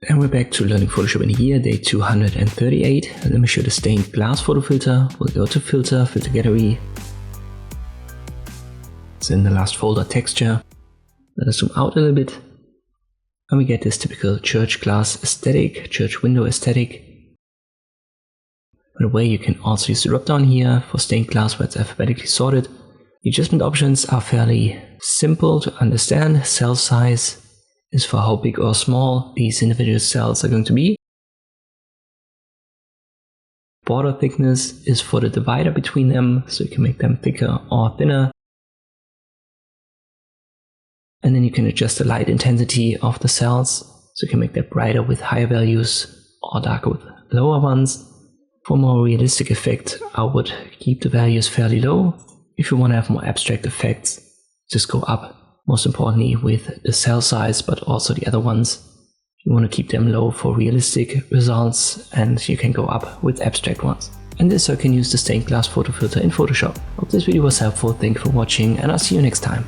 And we're back to learning Photoshop in here, day 238. And let me show the stained glass photo filter. We'll go to filter, filter gallery. It's in the last folder, texture. Let us zoom out a little bit. And we get this typical church glass aesthetic, church window aesthetic. By the way, you can also use the drop down here for stained glass where it's alphabetically sorted. The adjustment options are fairly simple to understand. Cell size is for how big or small these individual cells are going to be. Border thickness is for the divider between them, so you can make them thicker or thinner. And then you can adjust the light intensity of the cells, so you can make that brighter with higher values or darker with lower ones. For more realistic effect, I would keep the values fairly low. If you want to have more abstract effects, just go up. Most importantly with the cell size, but also the other ones. You want to keep them low for realistic results, and you can go up with abstract ones. And this, so you can use the stained glass photo filter in Photoshop. Hope this video was helpful, thank you for watching, and I'll see you next time.